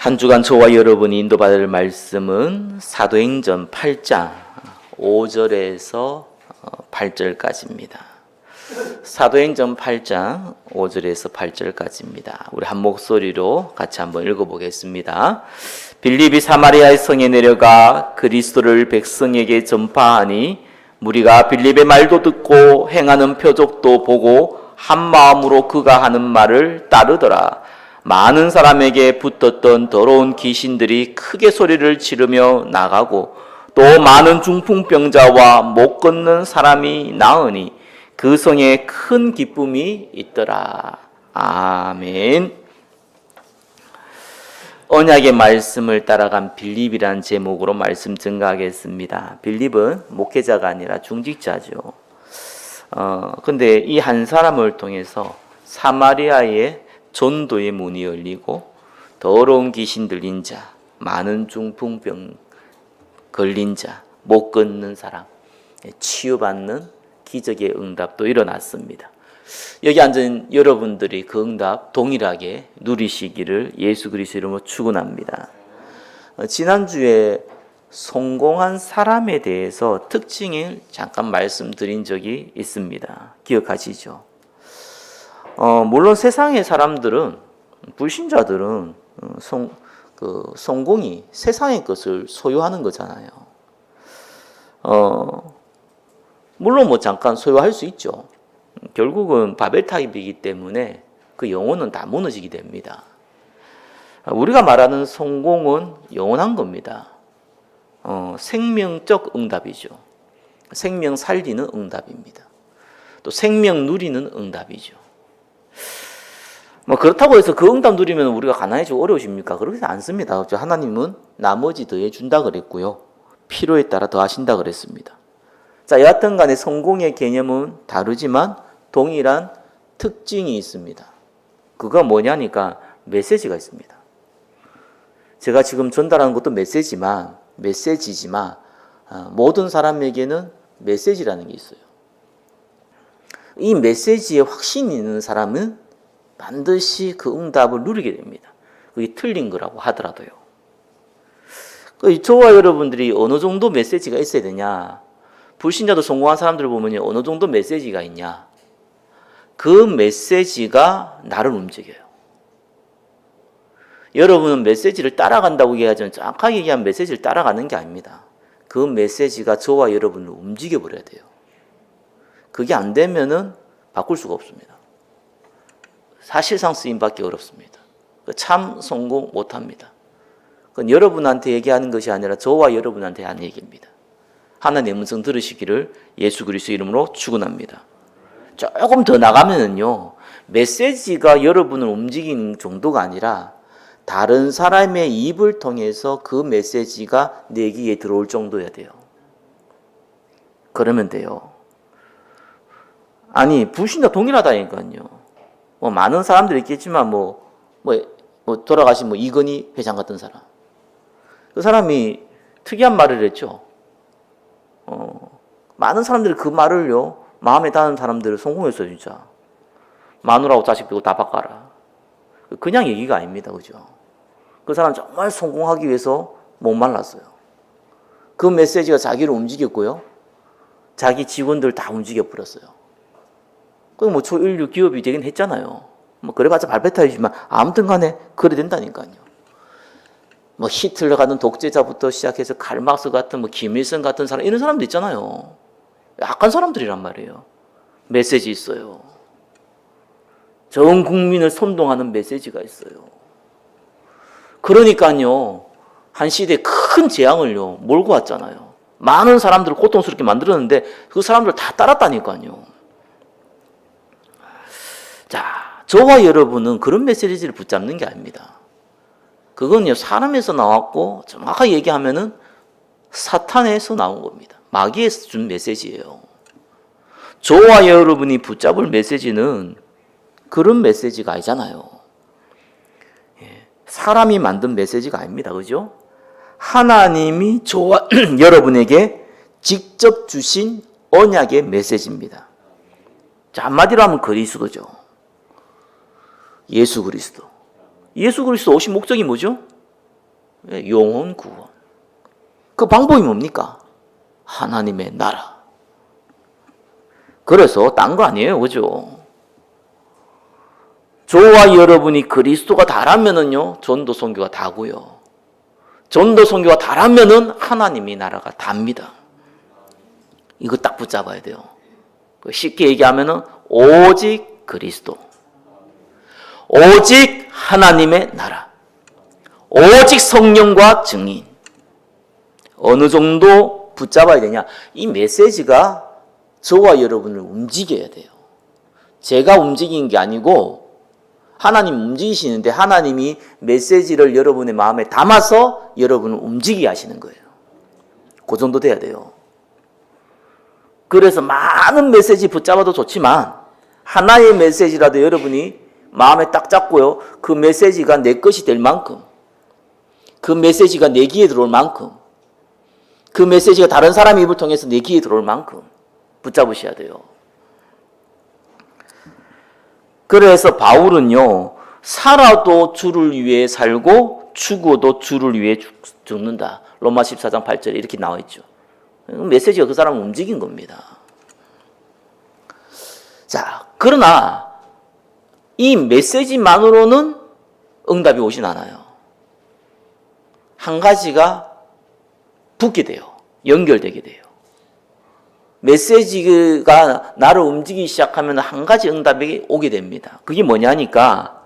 한 주간 저와 여러분이 인도받을 말씀은 사도행전 8장 5절에서 8절까지입니다. 사도행전 8장 5절에서 8절까지입니다. 우리 한 목소리로 같이 한번 읽어보겠습니다. 빌립이 사마리아 성에 내려가 그리스도를 백성에게 전파하니 무리가 빌립의 말도 듣고 행하는 표적도 보고 한 마음으로 그가 하는 말을 따르더라. 많은 사람에게 붙었던 더러운 귀신들이 크게 소리를 지르며 나가고 또 많은 중풍병자와 못 걷는 사람이 나으니 그 성에 큰 기쁨이 있더라. 아멘. 언약의 말씀을 따라간 빌립이란 제목으로 말씀 증가하겠습니다. 빌립은 목회자가 아니라 중직자죠. 근데 이 한 사람을 통해서 사마리아의 전도의 문이 열리고 더러운 귀신 들린 자, 많은 중풍병 걸린 자, 못 걷는 사람 치유받는 기적의 응답도 일어났습니다. 여기 앉은 여러분들이 그 응답 동일하게 누리시기를 예수 그리스도 이름으로 축원합니다. 지난주에 성공한 사람에 대해서 특징을 잠깐 말씀드린 적이 있습니다. 기억하시죠? 물론 세상의 사람들은, 불신자들은 성공이 세상의 것을 소유하는 거잖아요. 물론 잠깐 소유할 수 있죠. 결국은 바벨탑이기 때문에 그 영혼은 다 무너지게 됩니다. 우리가 말하는 성공은 영원한 겁니다. 생명적 응답이죠. 생명 살리는 응답입니다. 또 생명 누리는 응답이죠. 그렇다고 해서 그 응답 누리면 우리가 가난해지고 어려우십니까? 그렇지 않습니다. 하나님은 나머지 더해 준다 그랬고요. 필요에 따라 더하신다 그랬습니다. 자, 여하튼 간에 성공의 개념은 다르지만 동일한 특징이 있습니다. 그거 뭐냐니까 메시지가 있습니다. 제가 지금 전달하는 것도 메시지지만 모든 사람에게는 메시지라는 게 있어요. 이 메시지에 확신이 있는 사람은 반드시 그 응답을 누리게 됩니다. 그게 틀린 거라고 하더라도요. 저와 여러분들이 어느 정도 메시지가 있어야 되냐? 불신자도 성공한 사람들을 보면 어느 정도 메시지가 있냐? 그 메시지가 나를 움직여요. 여러분은 메시지를 따라간다고 얘기하지만 정확하게 얘기하면 메시지를 따라가는 게 아닙니다. 그 메시지가 저와 여러분을 움직여버려야 돼요. 그게 안 되면은 바꿀 수가 없습니다. 사실상 쓰임받기 어렵습니다. 참 성공 못합니다. 그건 여러분한테 얘기하는 것이 아니라 저와 여러분한테 하는 얘기입니다. 하나님의 음성 들으시기를 예수 그리스도 이름으로 축원합니다. 조금 더 나가면은요, 메시지가 여러분을 움직이는 정도가 아니라 다른 사람의 입을 통해서 그 메시지가 내 귀에 들어올 정도여야 돼요. 그러면 돼요. 아니, 불신자 동일하다니까요. 많은 사람들이 있겠지만, 돌아가신 이건희 회장 같은 사람. 그 사람이 특이한 말을 했죠. 많은 사람들이 그 말을요, 마음에 닿는 사람들을 성공했어요, 진짜. 마누라하고 자식 빼고 다 바꿔라. 그냥 얘기가 아닙니다, 그죠? 그 사람 정말 성공하기 위해서 못 말랐어요. 그 메시지가 자기를 움직였고요. 자기 직원들 다 움직여버렸어요. 초인류 기업이 되긴 했잖아요. 그래봤자 발베타이지만 아무튼 간에 그래 된다니까요. 히틀러 같은 독재자부터 시작해서 칼막스 같은 김일성 같은 사람, 이런 사람도 있잖아요. 약한 사람들이란 말이에요. 메시지 있어요. 전 국민을 선동하는 메시지가 있어요. 그러니까요, 한 시대에 큰 재앙을요, 몰고 왔잖아요. 많은 사람들을 고통스럽게 만들었는데 그 사람들 다 따랐다니까요. 자, 저와 여러분은 그런 메시지를 붙잡는 게 아닙니다. 그건요, 사람에서 나왔고, 정확하게 얘기하면은 사탄에서 나온 겁니다. 마귀에서 준 메시지예요. 저와 여러분이 붙잡을 메시지는 그런 메시지가 아니잖아요. 사람이 만든 메시지가 아닙니다. 그죠? 하나님이 저와 여러분에게 직접 주신 언약의 메시지입니다. 자, 한마디로 하면 그리스도죠. 예수 그리스도. 예수 그리스도 오신 목적이 뭐죠? 영혼 구원. 그 방법이 뭡니까? 하나님의 나라. 그래서 딴 거 아니에요, 그죠? 저와 여러분이 그리스도가 다라면은요, 전도 선교가 다고요. 전도 선교가 다라면은 하나님의 나라가 답니다. 이거 딱 붙잡아야 돼요. 쉽게 얘기하면은 오직 그리스도, 오직 하나님의 나라, 오직 성령과 증인. 어느 정도 붙잡아야 되냐? 이 메시지가 저와 여러분을 움직여야 돼요. 제가 움직이는 게 아니고 하나님 움직이시는데 하나님이 메시지를 여러분의 마음에 담아서 여러분을 움직이게 하시는 거예요. 그 정도 돼야 돼요. 그래서 많은 메시지 붙잡아도 좋지만 하나의 메시지라도 여러분이 마음에 딱 잡고요. 그 메시지가 내 것이 될 만큼, 그 메시지가 내 귀에 들어올 만큼, 그 메시지가 다른 사람의 입을 통해서 내 귀에 들어올 만큼 붙잡으셔야 돼요. 그래서 바울은요, 살아도 주를 위해 살고 죽어도 주를 위해 죽는다. 로마 14장 8절에 이렇게 나와 있죠. 메시지가 그 사람을 움직인 겁니다. 자, 그러나 이 메시지만으로는 응답이 오진 않아요. 한 가지가 붙게 돼요. 연결되게 돼요. 메시지가 나를 움직이기 시작하면 한 가지 응답이 오게 됩니다. 그게 뭐냐니까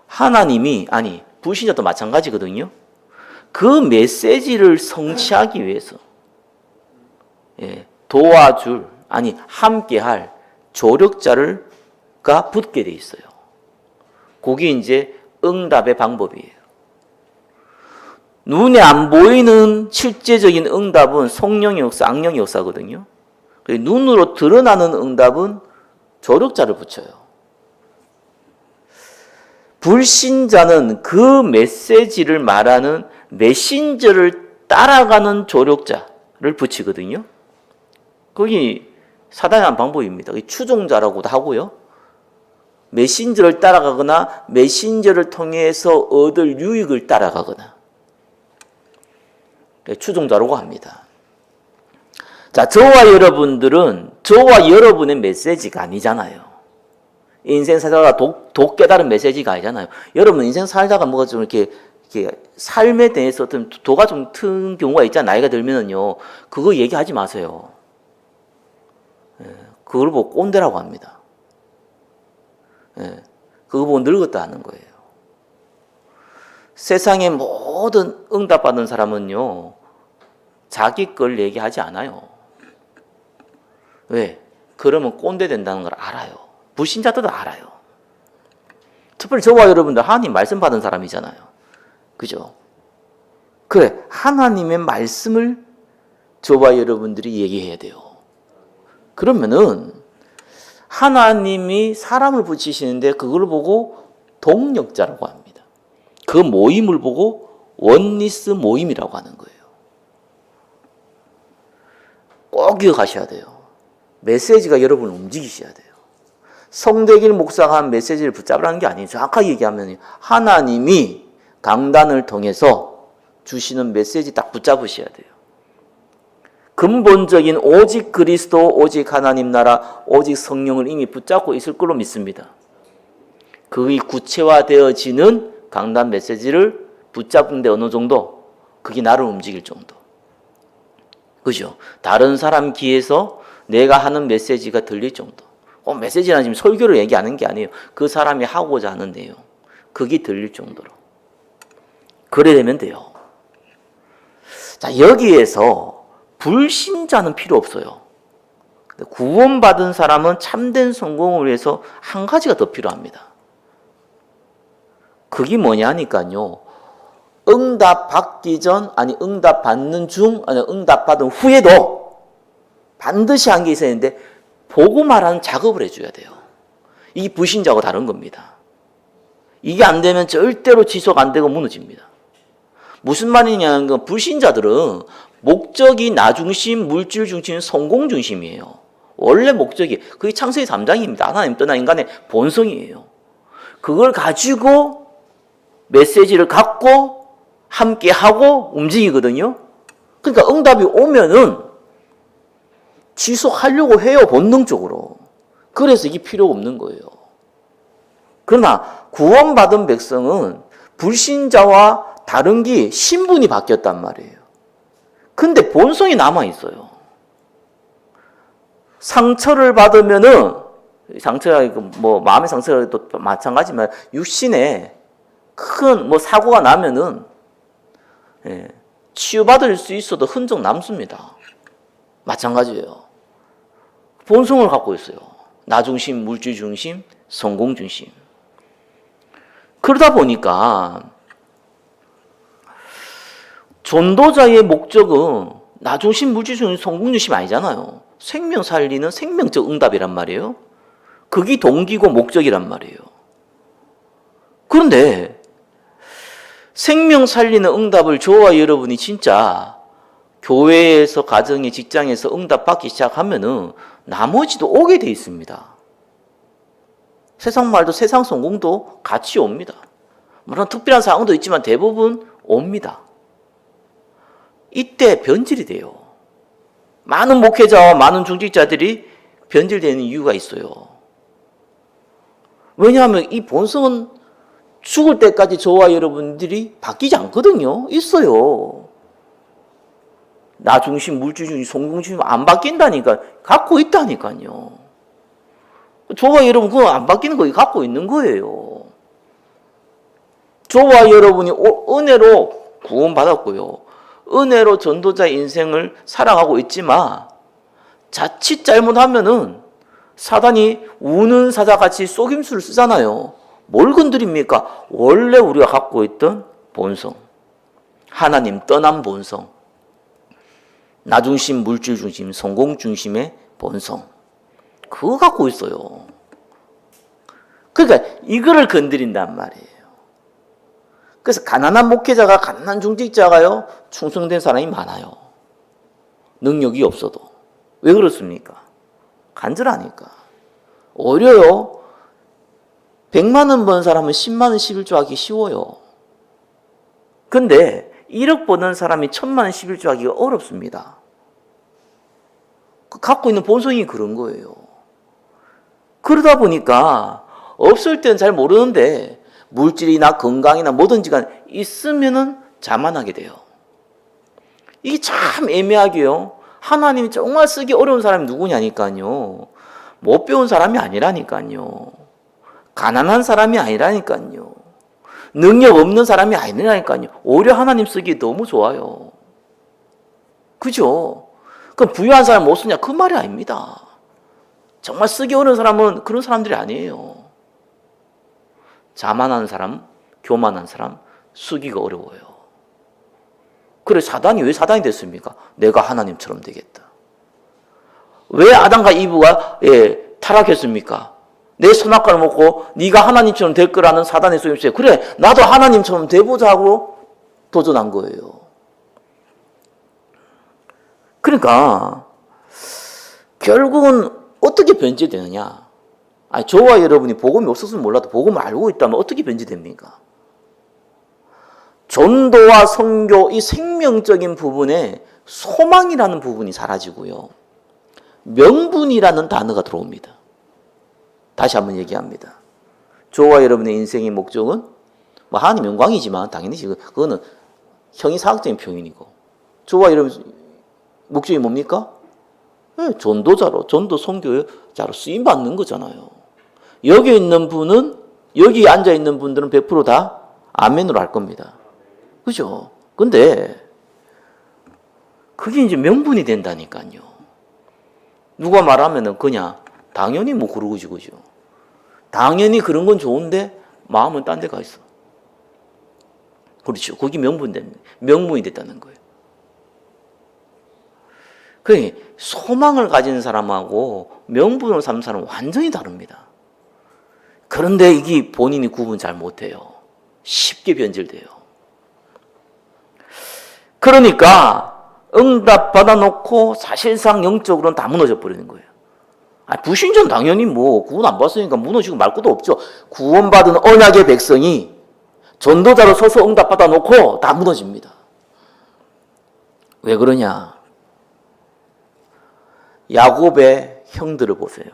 하나님이, 아니 불신자도 마찬가지거든요. 그 메시지를 성취하기 위해서 도와줄, 아니 함께할 조력자가 붙게 돼 있어요. 그게 이제 응답의 방법이에요. 눈에 안 보이는 실제적인 응답은 성령의 역사, 악령의 역사거든요. 눈으로 드러나는 응답은 조력자를 붙여요. 불신자는 그 메시지를 말하는 메신저를 따라가는 조력자를 붙이거든요. 그게 사단의 한 방법입니다. 추종자라고도 하고요. 메신저를 따라가거나 메신저를 통해서 얻을 유익을 따라가거나 추종자라고 합니다. 자, 저와 여러분들은 저와 여러분의 메시지가 아니잖아요. 인생 살다가 독 깨달은 메시지가 아니잖아요. 여러분 인생 살다가 뭐가 좀 이렇게 삶에 대해서 어떤 도가 좀 튼 경우가 있잖아요. 나이가 들면은요. 그거 얘기하지 마세요. 그걸 보고 꼰대라고 합니다. 그거 보고 늙었다 하는 거예요. 세상의 모든 응답받은 사람은요. 자기 걸 얘기하지 않아요. 왜? 그러면 꼰대 된다는 걸 알아요. 불신자들도 알아요. 특별히 저와 여러분들 하나님 말씀 받은 사람이잖아요. 그죠? 그래, 하나님의 말씀을 저와 여러분들이 얘기해야 돼요. 그러면은 하나님이 사람을 붙이시는데 그걸 보고 동력자라고 합니다. 그 모임을 보고 원리스 모임이라고 하는 거예요. 꼭 기억하셔야 돼요. 메시지가 여러분을 움직이셔야 돼요. 성대길 목사가 한 메시지를 붙잡으라는 게 아니에요. 정확하게 얘기하면 하나님이 강단을 통해서 주시는 메시지 딱 붙잡으셔야 돼요. 근본적인 오직 그리스도, 오직 하나님 나라, 오직 성령을 이미 붙잡고 있을 걸로 믿습니다. 그게 구체화되어지는 강단 메시지를 붙잡는데 어느 정도? 그게 나를 움직일 정도. 그죠? 다른 사람 귀에서 내가 하는 메시지가 들릴 정도. 메시지는 지금 설교를 얘기하는 게 아니에요. 그 사람이 하고자 하는 내용. 그게 들릴 정도로. 그래 되면 돼요. 자, 여기에서 불신자는 필요 없어요. 구원받은 사람은 참된 성공을 위해서 한 가지가 더 필요합니다. 그게 뭐냐니까요. 응답 받기 전, 아니 응답 받는 중, 아니 응답 받은 후에도 반드시 한 게 있어야 되는데 보고 말하는 작업을 해줘야 돼요. 이게 불신자하고 다른 겁니다. 이게 안 되면 절대로 지속 안 되고 무너집니다. 무슨 말이냐는 건 불신자들은 목적이 나 중심, 물질 중심, 성공 중심이에요. 원래 목적이 그게 창세기 3장입니다. 하나님 떠난 인간의 본성이에요. 그걸 가지고 메시지를 갖고 함께 하고 움직이거든요. 그러니까 응답이 오면은 지속하려고 해요, 본능적으로. 그래서 이게 필요 없는 거예요. 그러나 구원받은 백성은 불신자와 다른 게 신분이 바뀌었단 말이에요. 근데 본성이 남아있어요. 상처를 받으면은, 상처가 뭐 마음의 상처도 마찬가지지만 육신에 큰 뭐 사고가 나면은 치유받을 수 있어도 흔적 남습니다. 마찬가지예요. 본성을 갖고 있어요. 나 중심, 물질 중심, 성공 중심. 그러다 보니까 전도자의 목적은 나 중심, 물질 중심, 성공 중심 아니잖아요. 생명 살리는 생명적 응답이란 말이에요. 그게 동기고 목적이란 말이에요. 그런데 생명 살리는 응답을 저와 여러분이 진짜 교회에서, 가정에, 직장에서 응답받기 시작하면은 나머지도 오게 돼 있습니다. 세상 말도 세상 성공도 같이 옵니다. 물론 특별한 상황도 있지만 대부분 옵니다. 이때 변질이 돼요. 많은 목회자와 많은 중직자들이 변질되는 이유가 있어요. 왜냐하면 이 본성은 죽을 때까지 저와 여러분들이 바뀌지 않거든요. 있어요. 나 중심, 물질 중심, 성공 중심 안 바뀐다니까. 갖고 있다니까요. 저와 여러분 그거 안 바뀌는 거 갖고 있는 거예요. 저와 여러분이 은혜로 구원받았고요. 은혜로 전도자의 인생을 살아가고 있지만 자칫 잘못하면은 사단이 우는 사자같이 속임수를 쓰잖아요. 뭘 건드립니까? 원래 우리가 갖고 있던 본성. 하나님 떠난 본성. 나 중심, 물질 중심, 성공 중심의 본성. 그거 갖고 있어요. 그러니까 이거를 건드린단 말이에요. 그래서 가난한 목회자가, 가난한 중직자가요, 충성된 사람이 많아요. 능력이 없어도. 왜 그렇습니까? 간절하니까. 오히려요, 100만 원 번 사람은 10만 원 11조 하기 쉬워요. 근데 1억 버는 사람이 1000만 원 11조 하기가 어렵습니다. 갖고 있는 본성이 그런 거예요. 그러다 보니까 없을 때는 잘 모르는데 물질이나 건강이나 뭐든지가 있으면은 자만하게 돼요. 이게 참 애매하게요. 하나님이 정말 쓰기 어려운 사람이 누구냐니까요. 못 배운 사람이 아니라니까요. 가난한 사람이 아니라니까요. 능력 없는 사람이 아니라니까요. 오히려 하나님 쓰기 너무 좋아요. 그죠? 그럼 부유한 사람 못 쓰냐? 그 말이 아닙니다. 정말 쓰기 어려운 사람은 그런 사람들이 아니에요. 자만한 사람, 교만한 사람, 쓰기가 어려워요. 그래 사단이 왜 사단이 됐습니까? 내가 하나님처럼 되겠다. 왜 아담과 이브가 타락했습니까? 내 선악과를 먹고 네가 하나님처럼 될 거라는 사단의 속임수에 그래 나도 하나님처럼 돼보자 하고 도전한 거예요. 그러니까 결국은 어떻게 변질되느냐? 아니, 저와 여러분이 복음이 없었으면 몰라도 복음을 알고 있다면 어떻게 변질됩니까? 전도와 선교 이 생명적인 부분에 소망이라는 부분이 사라지고요. 명분이라는 단어가 들어옵니다. 다시 한번 얘기합니다. 저와 여러분의 인생의 목적은 뭐 하나님 영광이지만 당연히 그거는 형이사학적인 표현이고 저와 여러분 목적이 뭡니까? 네, 전도자로 전도 선교자로 쓰임 받는 거잖아요. 여기 있는 분은 여기 앉아 있는 분들은 100% 다 아멘으로 할 겁니다. 그죠? 근데 그게 이제 명분이 된다니까요. 누가 말하면은 그냥 당연히 뭐 그러고지 그죠. 당연히 그런 건 좋은데 마음은 딴 데 가 있어. 그렇죠. 그게 명분이 됐다는 거예요. 그러니까 소망을 가진 사람하고 명분을 삼는 사람은 완전히 다릅니다. 그런데 이게 본인이 구분 잘 못해요. 쉽게 변질돼요. 그러니까 응답 받아놓고 사실상 영적으로는 다 무너져 버리는 거예요. 불신자는 당연히 뭐 구원 안 받았으니까 무너지고 말 것도 없죠. 구원받은 언약의 백성이 전도자로 서서 응답받아 놓고 다 무너집니다. 왜 그러냐? 야곱의 형들을 보세요.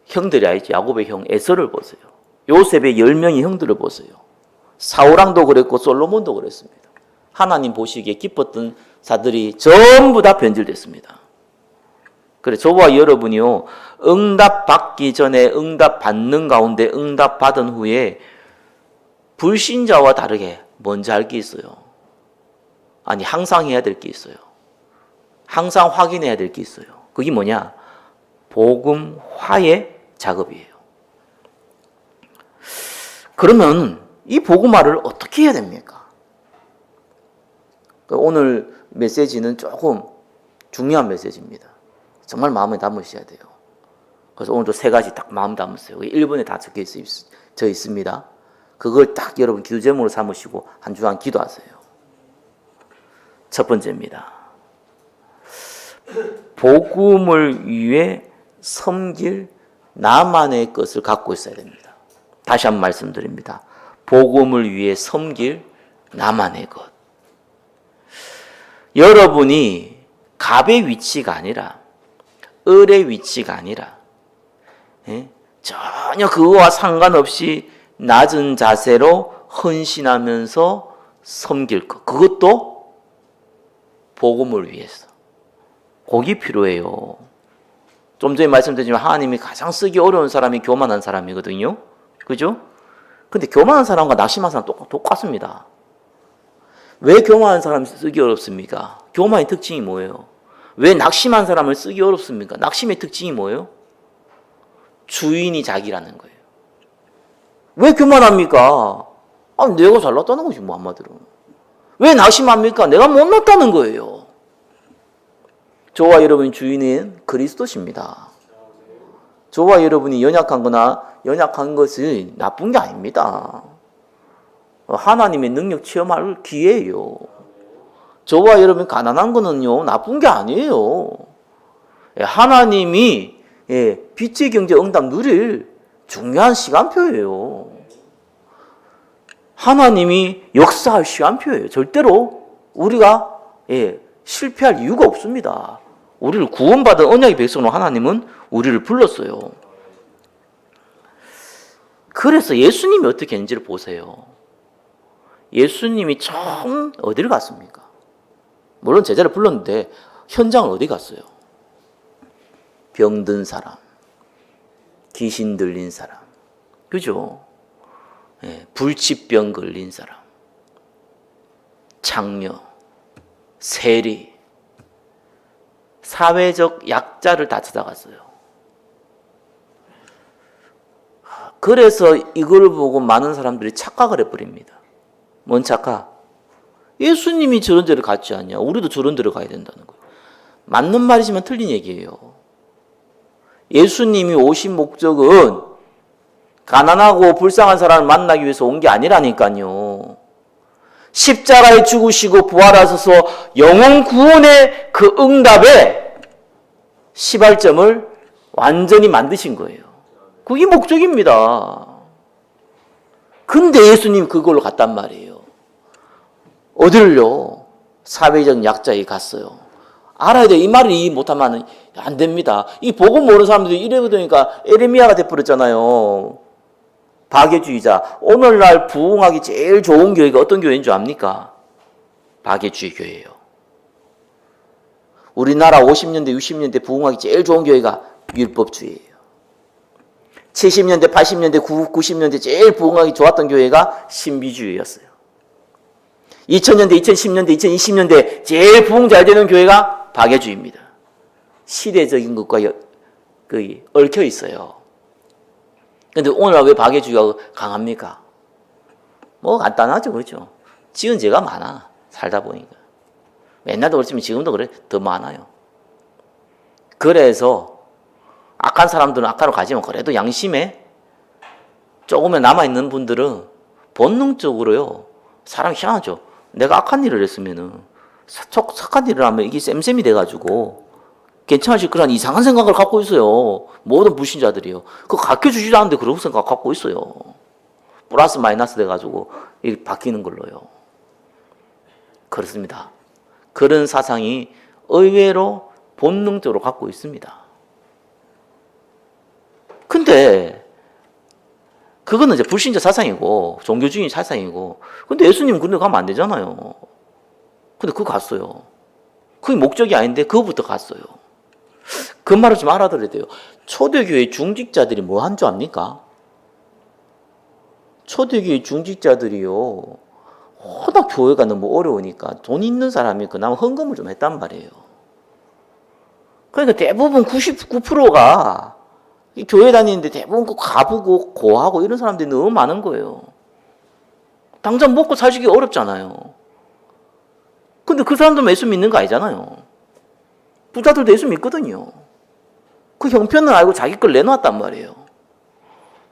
형들이 아니지. 야곱의 형 에서를 보세요. 요셉의 10명의 형들을 보세요. 사울왕도 그랬고 솔로몬도 그랬습니다. 하나님 보시기에 기뻤던 자들이 전부 다 변질됐습니다. 그래, 저와 여러분이요, 응답 받기 전에 응답 받는 가운데 응답 받은 후에 불신자와 다르게 먼저 할 게 있어요. 아니, 항상 해야 될 게 있어요. 항상 확인해야 될 게 있어요. 그게 뭐냐? 복음화의 작업이에요. 그러면 이 복음화를 어떻게 해야 됩니까? 오늘 메시지는 조금 중요한 메시지입니다. 정말 마음에 담으셔야 돼요. 그래서 오늘도 3가지 딱 마음 담으세요. 1번에 다 적혀 있습니다. 그걸 딱 여러분 기도 제목으로 삼으시고 한 주간 기도하세요. 첫 번째입니다. 복음을 위해 섬길 나만의 것을 갖고 있어야 됩니다. 다시 한번 말씀드립니다. 복음을 위해 섬길 나만의 것. 여러분이 갑의 위치가 아니라 을의 위치가 아니라 전혀 그거와 상관없이 낮은 자세로 헌신하면서 섬길 것. 그것도 복음을 위해서. 그게 필요해요. 좀 전에 말씀드렸지만 하나님이 가장 쓰기 어려운 사람이 교만한 사람이거든요. 그죠? 근데 교만한 사람과 낙심한 사람 똑같습니다. 왜 교만한 사람이 쓰기 어렵습니까? 교만의 특징이 뭐예요? 왜 낙심한 사람을 쓰기 어렵습니까? 낙심의 특징이 뭐예요? 주인이 자기라는 거예요. 왜 교만합니까? 아, 내가 잘났다는 거지, 뭐, 한마디로. 왜 낙심합니까? 내가 못났다는 거예요. 저와 여러분의 주인은 그리스도십니다. 저와 여러분이 연약한 것이 나쁜 게 아닙니다. 하나님의 능력 체험할 기회예요. 저와 여러분이 가난한 거는요, 나쁜 게 아니에요. 하나님이 빛의 경제 응답 누릴 중요한 시간표예요. 하나님이 역사할 시간표예요. 절대로 우리가 실패할 이유가 없습니다. 우리를 구원받은 언약의 백성으로 하나님은 우리를 불렀어요. 그래서 예수님이 어떻게 했는지를 보세요. 예수님이 처음 어디를 갔습니까? 물론 제자를 불렀는데 현장은 어디 갔어요? 병든 사람, 귀신 들린 사람, 그죠? 불치병 걸린 사람, 장녀, 세리, 사회적 약자를 다 찾아갔어요. 그래서 이걸 보고 많은 사람들이 착각을 해버립니다. 뭔 착각? 예수님이 저런 데를 갔지 않냐? 우리도 저런 데를 가야 된다는 거예요. 맞는 말이지만 틀린 얘기예요. 예수님이 오신 목적은 가난하고 불쌍한 사람을 만나기 위해서 온 게 아니라니까요. 십자가에 죽으시고 부활하셔서 영혼 구원의 그 응답에 시발점을 완전히 만드신 거예요. 그게 목적입니다. 근데 예수님이 그걸로 갔단 말이에요. 어디를요? 사회적 약자에 갔어요. 알아야 돼. 이 말을 이해 못하면 안 됩니다. 이 복음 모르는 사람들이 이래버리니까 에레미야가 돼버렸잖아요. 박애주의자. 오늘날 부흥하기 제일 좋은 교회가 어떤 교회인 줄 압니까? 박애주의 교회예요. 우리나라 50년대, 60년대 부흥하기 제일 좋은 교회가 율법주의예요. 70년대, 80년대, 90년대 제일 부흥하기 좋았던 교회가 신비주의였어요. 2000년대, 2010년대, 2020년대 제일 부흥 잘 되는 교회가 박애주의입니다. 시대적인 것과 얽혀 있어요. 근데 오늘 왜 박애주의가 강합니까? 뭐 간단하죠, 그렇죠? 지은 죄가 많아, 살다 보니까. 옛날도 그렇지만 지금도 그래, 더 많아요. 그래서 악한 사람들은 악하러 가지만 그래도 양심에 조금은 남아있는 분들은 본능적으로요, 사람 희한하죠. 내가 악한 일을 했으면은 착한 일을 하면 이게 쌤쌤이 돼가지고 괜찮으실 그런 이상한 생각을 갖고 있어요. 모든 불신자들이요. 그거 가르쳐주지도 않는데 그런 생각 갖고 있어요. 플러스 마이너스 돼가지고 이렇게 바뀌는 걸로요. 그렇습니다. 그런 사상이 의외로 본능적으로 갖고 있습니다. 근데 그거는 이제 불신자 사상이고 종교주의 사상이고, 근데 예수님 그런 데 가면 안 되잖아요. 근데 그거 갔어요. 그게 목적이 아닌데 그거부터 갔어요. 그 말을 좀 알아들어야 돼요. 초대교회 중직자들이 뭐 한 줄 압니까? 초대교회 중직자들이요, 워낙 교회가 너무 어려우니까 돈 있는 사람이 그나마 헌금을 좀 했단 말이에요. 그러니까 대부분 99%가 교회 다니는데 대부분 가부고 고하고 이런 사람들이 너무 많은 거예요. 당장 먹고 살기 어렵잖아요. 근데 그 사람들만 예수 믿는 거 아니잖아요. 부자들도 예수 믿거든요. 그 형편을 알고 자기 걸 내놓았단 말이에요.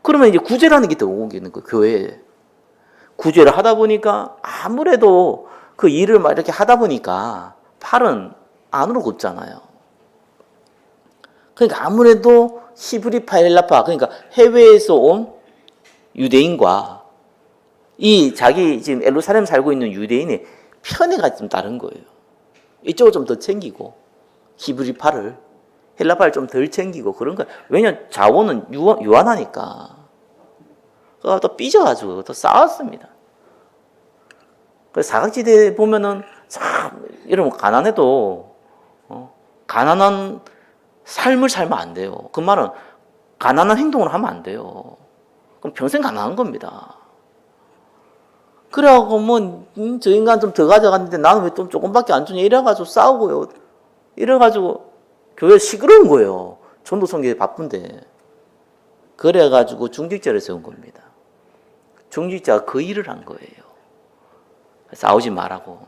그러면 이제 구제라는 게 더 오기는 거예요, 교회에. 구제를 하다 보니까 아무래도 그 일을 막 이렇게 하다 보니까 팔은 안으로 굽잖아요. 그러니까 아무래도 히브리 파일라파, 그러니까 해외에서 온 유대인과 이 자기 지금 예루살렘 살고 있는 유대인의 편애가 좀 다른 거예요. 이쪽을 좀 더 챙기고 히브리파를, 헬라파를 좀 덜 챙기고 그런 거예요. 왜냐면 자원은 유한하니까. 또 삐져가지고 또 싸웠습니다. 그래서 사각지대 보면은 참 여러분 가난해도 가난한 삶을 살면 안 돼요. 그 말은 가난한 행동을 하면 안 돼요. 그럼 평생 가난한 겁니다. 그래갖고 뭐 저 인간 좀 더 가져갔는데 나는 왜 좀 조금밖에 안 주냐 이래가지고 싸우고요. 이래가지고 교회 시끄러운 거예요. 전도 선교에 바쁜데. 그래가지고 중직자를 세운 겁니다. 중직자가 그 일을 한 거예요. 싸우지 말라고.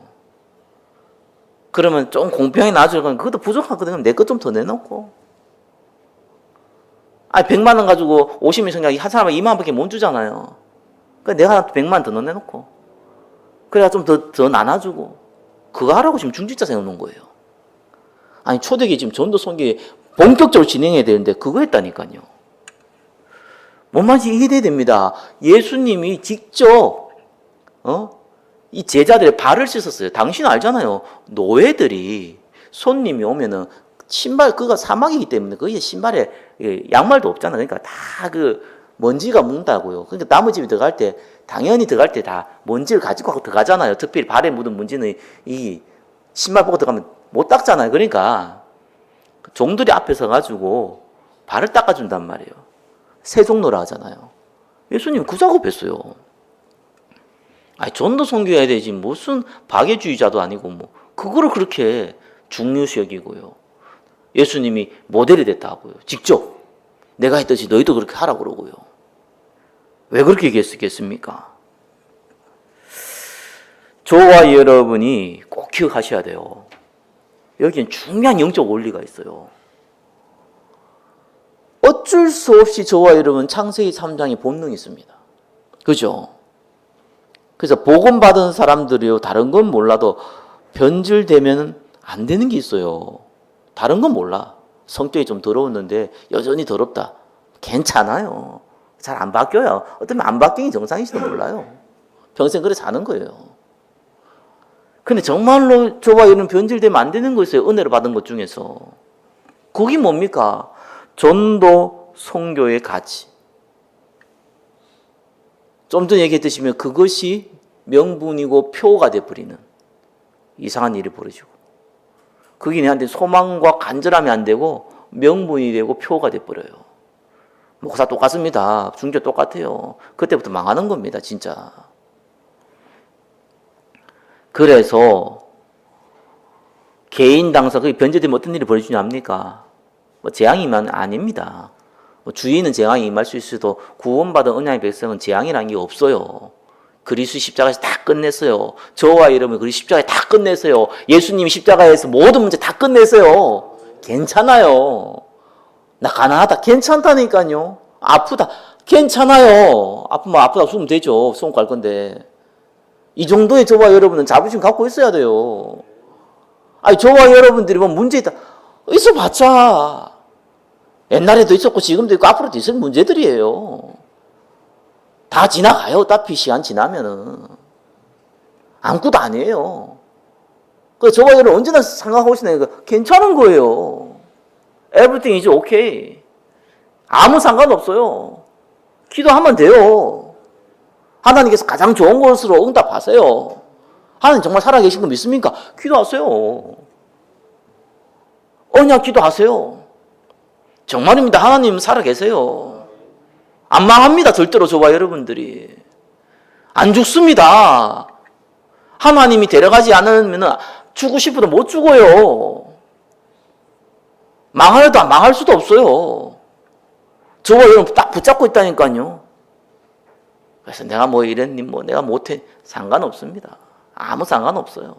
그러면 좀 공평히 나눠주면 그것도 부족하거든요. 내 것 좀 더 내놓고. 아니 100만 원 가지고 50명 생각이 한 사람은 2만 원밖에 못 주잖아요. 그러니까 내가 100만 더 넣어놓고. 그래야 좀 더 나눠주고. 그거 하라고 지금 중직자 세워놓은 거예요. 아니 초대기 지금 전도 선교에 본격적으로 진행해야 되는데 그거 했다니까요. 뭔 말인지 이해돼야 됩니다. 예수님이 직접 이 제자들의 발을 씻었어요. 당신 알잖아요. 노예들이 손님이 오면은 신발, 그가 사막이기 때문에 거기에 신발에 양말도 없잖아요. 그러니까 다 그 먼지가 묻는다고요. 그러니까 남의 집에 들어갈 때 당연히 들어갈 때 다 먼지를 가지고 들어가잖아요. 특별히 발에 묻은 먼지는 이 신발 보고 들어가면 못 닦잖아요. 그러니까 종들이 앞에 서가지고 발을 닦아준단 말이에요. 세종노라 하잖아요. 예수님 그 작업했어요. 아니 전도 선교해야 되지 무슨 박애주의자도 아니고 뭐 그거를 그렇게 중요시 여기고요. 예수님이 모델이 됐다고요. 직접 내가 했듯이 너희도 그렇게 하라고 그러고요. 왜 그렇게 얘기했겠습니까? 저와 여러분이 꼭 기억하셔야 돼요. 여기는 중요한 영적 원리가 있어요. 어쩔 수 없이 저와 여러분 창세기 3장에 본능이 있습니다. 그죠? 그래서 복음 받은 사람들이요, 다른 건 몰라도 변질되면 안 되는 게 있어요. 다른 건 몰라. 성격이 좀 더러웠는데 여전히 더럽다. 괜찮아요. 잘 안 바뀌어요. 어쩌면 안 바뀌는 게 정상일지도 몰라요. 평생 그래 사는 거예요. 근데 정말로 저와 여러분 변질되면 안 되는 거 있어요. 은혜를 받은 것 중에서. 그게 뭡니까? 전도, 선교의 가치. 좀 전에 얘기했듯이 그것이 명분이고 표가 돼버리는 이상한 일이 벌어지고. 그게 내한테 소망과 간절함이 안 되고 명분이 되고 표가 돼버려요. 목사 똑같습니다. 중교 똑같아요. 그때부터 망하는 겁니다. 진짜. 그래서 개인 당사, 그게 변제되면 어떤 일이 벌어지냐 합니까? 뭐 재앙이면 아닙니다. 주인은 재앙이 임할 수 있어도 구원받은 언약의 백성은 재앙이라는 게 없어요. 그리스도 십자가에서 다 끝냈어요. 저와 여러분 그리스도 십자가에 다 끝냈어요. 예수님이 십자가에서 모든 문제 다 끝냈어요. 괜찮아요. 나 가난하다. 괜찮다니까요. 아프다. 괜찮아요. 아프면 아프다 죽으면 되죠. 수험 갈 건데. 이 정도의 저와 여러분은 자부심 갖고 있어야 돼요. 아니 저와 여러분들이 뭐 문제 있다. 있어봤자 옛날에도 있었고 지금도 있고 앞으로도 있을 문제들이에요. 다 지나가요. 어차피 시간 지나면은. 아무것도 아니에요. 그 저와 여러분 언제나 생각하고 있으니까 괜찮은 거예요. Everything is okay. 아무 상관없어요. 기도하면 돼요. 하나님께서 가장 좋은 것으로 응답하세요. 하나님 정말 살아계신 거 믿습니까? 기도하세요. 언약 기도하세요. 정말입니다. 하나님 살아계세요. 안 망합니다. 절대로 저와 여러분들이. 안 죽습니다. 하나님이 데려가지 않으면 죽고 싶어도 못 죽어요. 망해도 망할 수도 없어요. 저와 여러분 딱 붙잡고 있다니까요. 그래서 내가 뭐 이랬니 뭐 내가 못해 상관없습니다. 아무 상관없어요.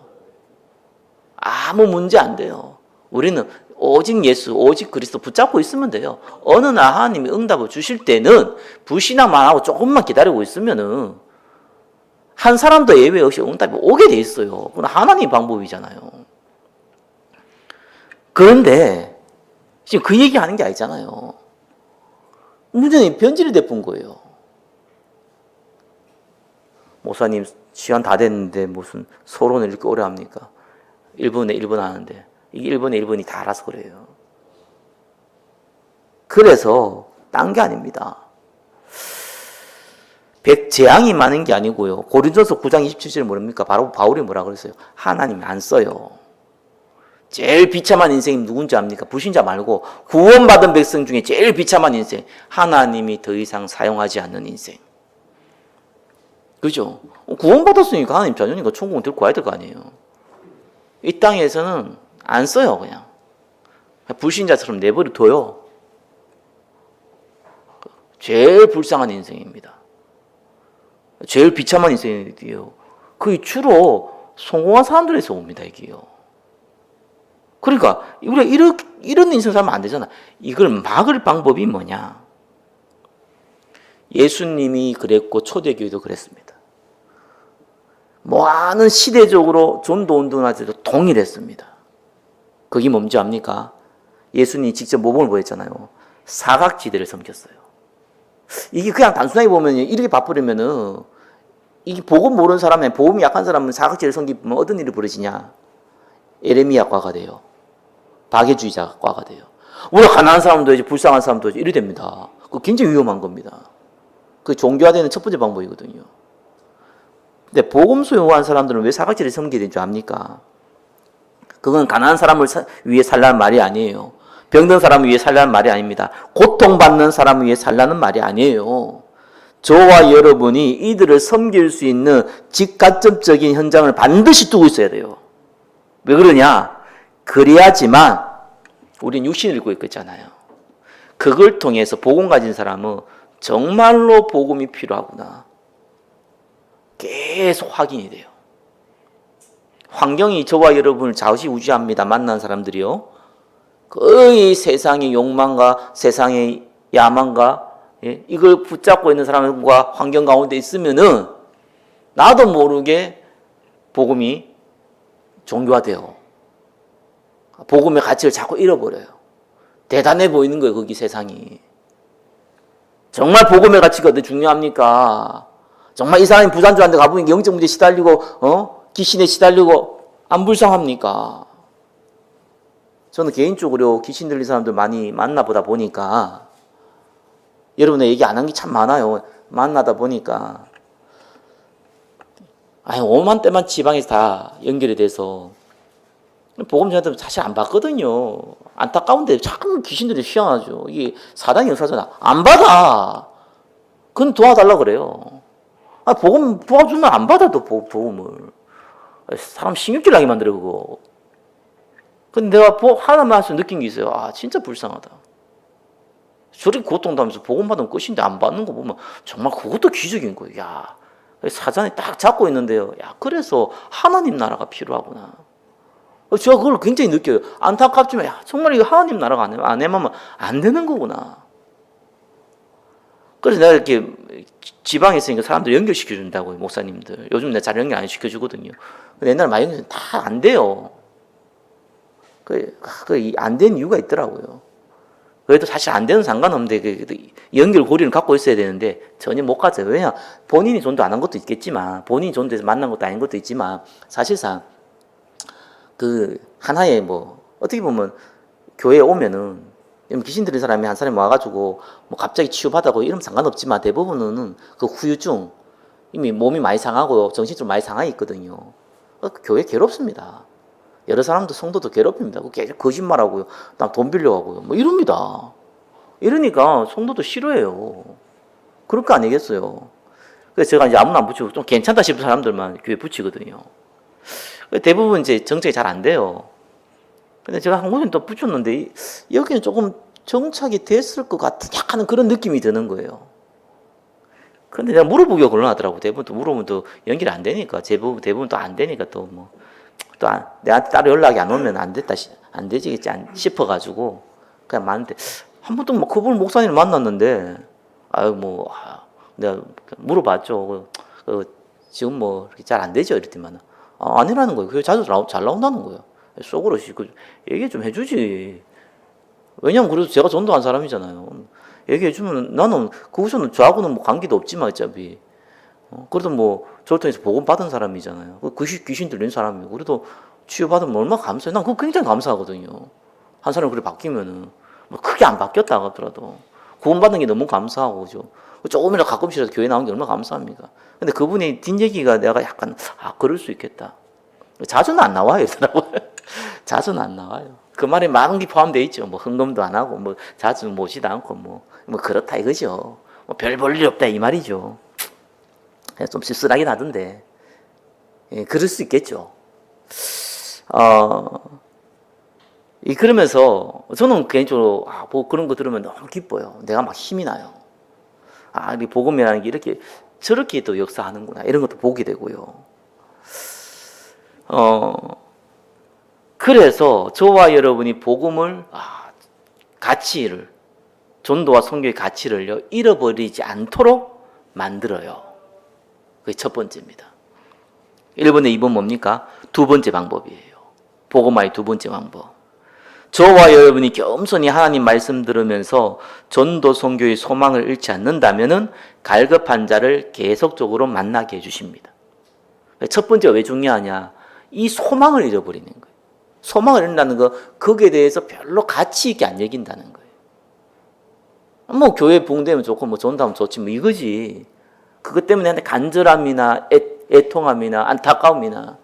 아무 문제 안 돼요. 우리는 오직 예수, 오직 그리스도 붙잡고 있으면 돼요. 어느 날 하나님이 응답을 주실 때는 불신앙만 하고 조금만 기다리고 있으면은 한 사람도 예외 없이 응답이 오게 돼 있어요. 그건 하나님 방법이잖아요. 그런데 지금 그 얘기하는 게 아니잖아요. 문제는 변질이 돼본 거예요. 목사님 시간 다 됐는데 무슨 서론을 이렇게 오래 합니까? 1분에 1분 하는데 이게 1분에 1분이 다 알아서 그래요. 그래서 딴 게 아닙니다. 재앙이 많은 게 아니고요. 고린도서 9장 27절 모릅니까? 바로 바울이 뭐라 그랬어요? 하나님이 안 써요. 제일 비참한 인생이 누군지 압니까? 불신자 말고 구원받은 백성 중에 제일 비참한 인생. 하나님이 더 이상 사용하지 않는 인생. 그죠? 구원받았으니까 하나님 자녀니까 천국은 들고 가야 될 거 아니에요. 이 땅에서는 안 써요, 그냥. 불신자처럼 내버려 둬요. 제일 불쌍한 인생입니다. 제일 비참한 인생이에요. 그게 주로 성공한 사람들에서 옵니다, 이게요. 그러니까 우리가 이런 인생 살면 안 되잖아. 이걸 막을 방법이 뭐냐? 예수님이 그랬고 초대교회도 그랬습니다. 많은 시대적으로 전도운동할 때도 동일했습니다. 그게 뭔지 압니까? 예수님이 직접 모범을 보였잖아요. 사각지대를 섬겼어요. 이게 그냥 단순하게 보면 이렇게 바쁘려면은 이게 복음 모르는 사람에 복음이 약한 사람은 사각지대를 섬기면 어떤 일이 벌어지냐? 에레미야과가 돼요. 박애주의자과가 돼요. 우리 가난한 사람도 이제 불쌍한 사람도 이제 이래 됩니다. 그 굉장히 위험한 겁니다. 그 종교화되는 첫 번째 방법이거든요. 근데 복음 소유한 사람들은 왜 사각지대를 섬기게 된 줄 압니까? 그건 가난한 사람을 위해 살라는 말이 아니에요. 병든 사람을 위해 살라는 말이 아닙니다. 고통받는 사람을 위해 살라는 말이 아니에요. 저와 여러분이 이들을 섬길 수 있는 직간접적인 현장을 반드시 두고 있어야 돼요. 왜 그러냐? 그래야지만 우리는 육신을 입고 있잖아요. 그걸 통해서 복음 가진 사람은 정말로 복음이 필요하구나. 계속 확인이 돼요. 환경이 저와 여러분을 좌우지우지합니다. 만난 사람들이요. 거의 세상의 욕망과 세상의 야망과 이걸 붙잡고 있는 사람과 환경 가운데 있으면은 나도 모르게 복음이 종교화돼요. 복음의 가치를 자꾸 잃어버려요. 대단해 보이는 거예요, 거기 세상이. 정말 복음의 가치가 어떻게 중요합니까? 정말 이 사람이 부산주한테 가보니 영적 문제에 시달리고, 귀신에 시달리고, 안 불쌍합니까? 저는 개인적으로 귀신 들린 사람들 많이 만나보다 보니까, 여러분의 얘기 안 한 게 참 많아요. 만나다 보니까, 오만 때만 지방에서 다 연결이 돼서, 복음 전한테 사실 안 받거든요. 안타까운데 자꾸 귀신들이 희한하죠. 이게 사단의 역사잖아. 안 받아. 그건 도와달라고 그래요. 복음 도와주면 안 받아, 또 복음을. 사람 신경질 나게 만들어, 그거. 근데 내가 하나만 할수 느낀 게 있어요. 진짜 불쌍하다. 저렇게 고통당하면서 복음 받으면 끝인데 안 받는 거 보면 정말 그것도 기적인 거예요. 야, 사단이 딱 잡고 있는데요. 야, 그래서 하나님 나라가 필요하구나. 제가 그걸 굉장히 느껴요. 안타깝지만, 야, 정말 이거 하나님 나라가 안 해만 안 되는 거구나. 그래서 내가 이렇게 지방에 있으니까 사람들 연결시켜준다고요, 목사님들. 요즘 내가 잘 연결 안 시켜주거든요. 근데 옛날에 많이 연결 다 안 돼요. 안 된 이유가 있더라고요. 그래도 사실 안 되는 상관없는데 연결고리를 갖고 있어야 되는데 전혀 못 가져요. 왜냐? 본인이 전도 안 한 것도 있겠지만 본인이 전도에서 만난 것도 아닌 것도 있지만 사실상 그 하나의 뭐 어떻게 보면 교회에 오면은 귀신 들린 사람이 한 사람이 와가지고 뭐 갑자기 치유받아고 이러면 상관없지만 대부분은 그 후유증 이미 몸이 많이 상하고 정신적으로 많이 상하 있거든요. 교회 괴롭습니다. 여러 사람도 성도도 괴롭힙니다. 계속 거짓말하고요. 돈 빌려가고요. 뭐 이럽니다. 이러니까 성도도 싫어해요. 그럴 거 아니겠어요. 그래서 제가 이제 아무나 안 붙이고 좀 괜찮다 싶은 사람들만 교회 붙이거든요. 대부분 이제 정착이 잘 안 돼요. 근데 제가 한 군데 또 붙였는데 여기는 조금 정착이 됐을 것 같은 약간 그런 느낌이 드는 거예요. 근데 내가 물어보기가 곤란하더라고. 대부분 또 물어보면 또 연결이 안 되니까 대부분 또 안 되니까 또 뭐 또 내한테 따로 연락이 안 오면 안 되지겠지 싶어가지고 그냥 만는데 한 번도 뭐 그분 목사님을 만났는데 내가 물어봤죠. 지금 뭐 잘 안 되죠 이랬더만 아니라는 거예요. 그게 자주 잘 나온다는 거예요. 속으로 얘기 좀 해주지. 왜냐면 그래도 제가 전도한 사람이잖아요. 얘기해주면 나는 거기서는 저하고는 뭐 관계도 없지만 어차피 그래도 뭐 저를 통해서 복음 받은 사람이잖아요. 귀신 들린 사람이고 그래도 치유받으면 얼마나 감사해. 난 그거 굉장히 감사하거든요. 한 사람이 그렇게 바뀌면은 뭐 크게 안 바뀌었다 하더라도 구원 받는 게 너무 감사하고 그죠. 조금이라도 가끔씩이라도 교회 나온 게 얼마나 감사합니까. 근데 그분이 뒷얘기가 내가 약간 그럴 수 있겠다. 자주는 안 나와요, 자주는 안 나와요. 그 말에 많은 게 포함되어 있죠. 뭐 헌금도 안 하고 뭐 자주 모시도 않고 뭐 그렇다 이거죠. 뭐 별 볼 일 없다 이 말이죠. 좀 씁쓸하긴 하던데 그럴 수 있겠죠. 그러면서 저는 개인적으로 뭐 그런 거 들으면 너무 기뻐요. 내가 막 힘이 나요. 이 복음이라는 게 이렇게 저렇게 또 역사하는구나 이런 것도 보게 되고요. 그래서 저와 여러분이 복음을 가치를 전도와 선교의 가치를요 잃어버리지 않도록 만들어요. 그게 첫 번째입니다. 1번에 2번 뭡니까? 두 번째 방법이에요. 복음화의 두 번째 방법. 저와 여러분이 겸손히 하나님 말씀 들으면서 전도 선교의 소망을 잃지 않는다면은 갈급한 자를 계속적으로 만나게 해주십니다. 첫 번째가 왜 중요하냐? 이 소망을 잃어버리는 거예요. 소망을 잃는다는 거 거기에 대해서 별로 가치 있게 안 여긴다는 거예요. 뭐 교회 부흥되면 좋고 뭐 전도하면 좋지 뭐 이거지. 그것 때문에 간절함이나 애통함이나 안타까움이나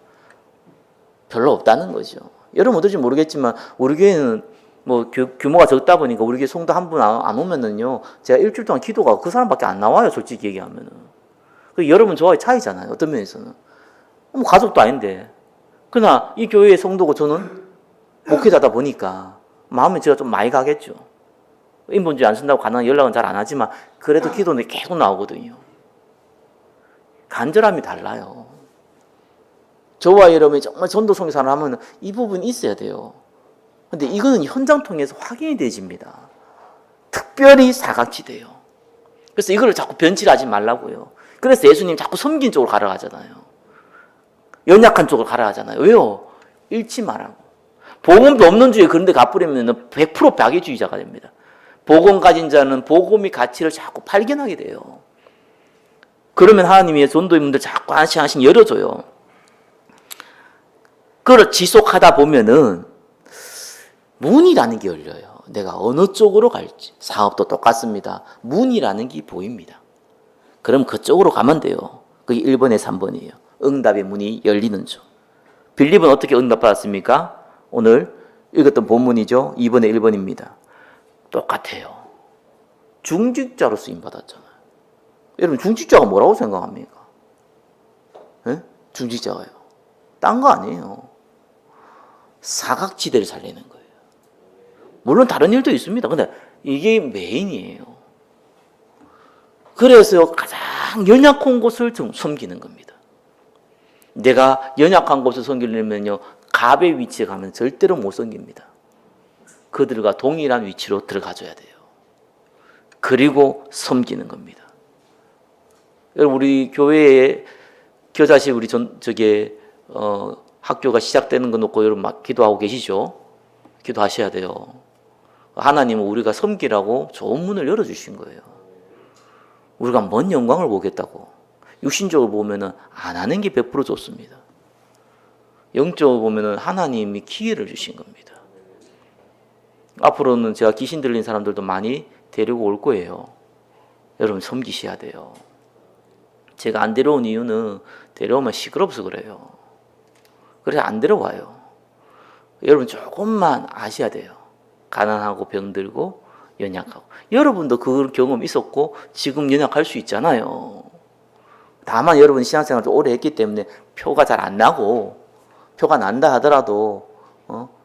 별로 없다는 거죠. 여러분 어떨지 모르겠지만 우리 교회는 뭐 규모가 적다 보니까 우리 교회 성도 한 분 안 오면은요 제가 일주일 동안 기도가 그 사람밖에 안 나와요. 솔직히 얘기하면은. 여러분 저와의 차이잖아요. 어떤 면에서는 뭐 가족도 아닌데. 그러나 이 교회의 성도고 저는 목회자다 보니까 마음에 제가 좀 많이 가겠죠. 인본주의 안 쓴다고 가능한 연락은 잘 안 하지만 그래도 기도는 계속 나오거든요. 간절함이 달라요. 저와 여러분이 정말 전도 성사를 하면 이 부분이 있어야 돼요. 근데 이거는 현장 통해서 확인이 되집니다. 특별히 사각지대요. 그래서 이거를 자꾸 변질하지 말라고요. 그래서 예수님 자꾸 섬긴 쪽으로 가라 하잖아요. 연약한 쪽으로 가라 하잖아요. 왜요? 잃지 말라고. 복음도 없는 주에 그런 데 가버리면 100% 박애주의자가 됩니다. 복음 가진 자는 복음의 가치를 자꾸 발견하게 돼요. 그러면 하나님의 전도인분들 자꾸 하나씩 하나씩 열어줘요. 그걸 지속하다 보면은 문이라는 게 열려요. 내가 어느 쪽으로 갈지. 사업도 똑같습니다. 문이라는 게 보입니다. 그럼 그쪽으로 가면 돼요. 그게 1번에 3번이에요. 응답의 문이 열리는 줄. 빌립은 어떻게 응답받았습니까? 오늘 읽었던 본문이죠. 2번에 1번입니다. 똑같아요. 중직자로 쓰임받았잖아요. 여러분 중직자가 뭐라고 생각합니까? 네? 중직자가요. 딴 거 아니에요. 사각지대를 살리는 거예요. 물론 다른 일도 있습니다. 근데 이게 메인이에요. 그래서 가장 연약한 곳을 섬기는 겁니다. 내가 연약한 곳을 섬기려면요, 갑의 위치에 가면 절대로 못 섬깁니다. 그들과 동일한 위치로 들어가줘야 돼요. 그리고 섬기는 겁니다. 여러분, 우리 교회에 겨자씨 우리 학교가 시작되는 거 놓고 여러분 막 기도하고 계시죠? 기도하셔야 돼요. 하나님은 우리가 섬기라고 좋은 문을 열어주신 거예요. 우리가 뭔 영광을 보겠다고. 육신적으로 보면은 안 하는 게 100% 좋습니다. 영적으로 보면은 하나님이 기회를 주신 겁니다. 앞으로는 제가 귀신 들린 사람들도 많이 데리고 올 거예요. 여러분 섬기셔야 돼요. 제가 안 데려온 이유는 데려오면 시끄럽서 그래요. 그래서 안 데려와요. 여러분 조금만 아셔야 돼요. 가난하고 병들고 연약하고. 여러분도 그 경험 있었고 지금 연약할 수 있잖아요. 다만 여러분 신앙생활을 오래 했기 때문에 표가 잘 안 나고, 표가 난다 하더라도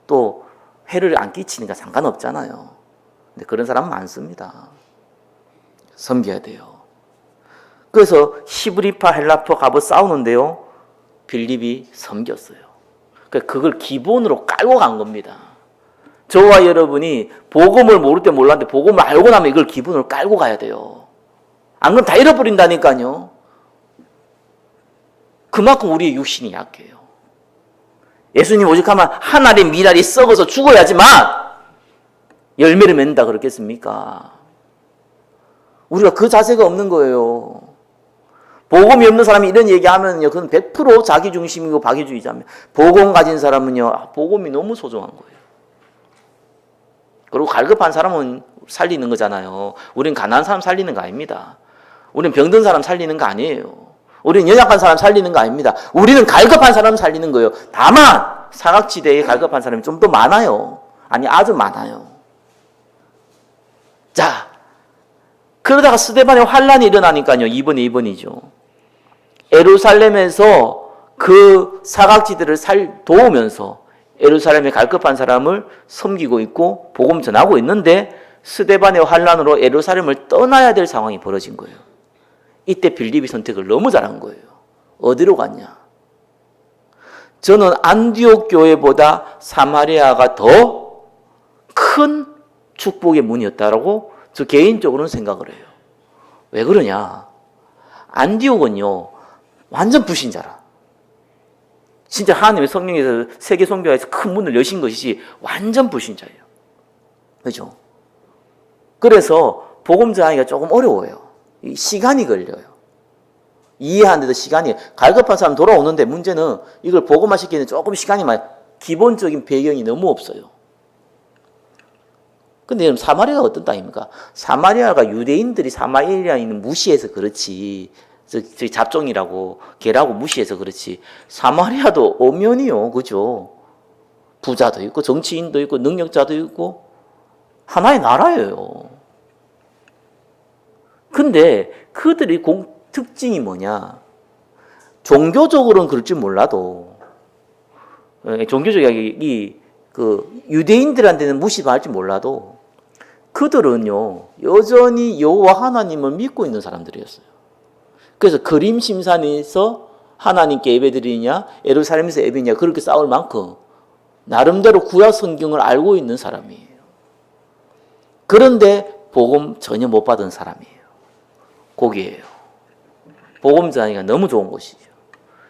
또 해를 안 끼치니까 상관없잖아요. 근데 그런 사람 많습니다. 섬겨야 돼요. 그래서 히브리파 헬라파 가서 싸우는데요, 빌립이 섬겼어요. 그걸 기본으로 깔고 간 겁니다. 저와 여러분이 복음을 모를 때 몰랐는데 복음을 알고 나면 이걸 기본으로 깔고 가야 돼요. 안 그러면 다 잃어버린다니까요. 그만큼 우리의 육신이 약해요. 예수님 오직하면 하늘의 미랄이 썩어서 죽어야지만 열매를 맺는다 그렇겠습니까? 우리가 그 자세가 없는 거예요. 복음이 없는 사람이 이런 얘기하면요, 그건 100% 자기중심이고 박애주의자입니다. 복음 가진 사람은요, 복음이 너무 소중한 거예요. 그리고 갈급한 사람은 살리는 거잖아요. 우린 가난한 사람 살리는 거 아닙니다. 우린 병든 사람 살리는 거 아니에요. 우리는 연약한 사람 살리는 거 아닙니다. 우리는 갈급한 사람 살리는 거예요. 다만 사각지대에 갈급한 사람이 좀 더 많아요. 아니, 아주 많아요. 자, 그러다가 스데반의 환란이 일어나니까요. 2번이죠. 예루살렘에서 그 사각지대를 도우면서 예루살렘의 갈급한 사람을 섬기고 있고 복음 전하고 있는데, 스데반의 환란으로 예루살렘을 떠나야 될 상황이 벌어진 거예요. 이때 빌립이 선택을 너무 잘한 거예요. 어디로 갔냐? 저는 안디옥 교회보다 사마리아가 더 큰 축복의 문이었다라고 저 개인적으로는 생각을 해요. 왜 그러냐? 안디옥은요, 완전 불신자라. 진짜 하나님의 성령에서 세계 선교회에서 큰 문을 여신 것이지 완전 불신자예요. 그렇죠? 그래서 복음 전하기가 조금 어려워요. 시간이 걸려요. 이해하는데도 시간이, 갈급한 사람 돌아오는데 문제는 이걸 복음화 시키는 조금 시간이 많아요. 기본적인 배경이 너무 없어요. 근데 여러분, 사마리아가 어떤 땅입니까? 사마리아가 유대인들이 사마리아인을 무시해서 그렇지, 잡종이라고 개라고 무시해서 그렇지, 사마리아도 엄연히요, 그죠? 부자도 있고 정치인도 있고 능력자도 있고 하나의 나라예요. 근데 그들의 특징이 뭐냐? 종교적으로는 그럴지 몰라도, 종교적이 유대인들한테는 무시받을지 몰라도 그들은요, 여전히 여호와 하나님을 믿고 있는 사람들이었어요. 그래서 그림 심산에서 하나님께 예배드리냐, 예루살렘에서 예배냐, 그렇게 싸울 만큼 나름대로 구약 성경을 알고 있는 사람이에요. 그런데 복음 전혀 못 받은 사람이에요. 거기에요. 복음 전하기가 너무 좋은 곳이죠.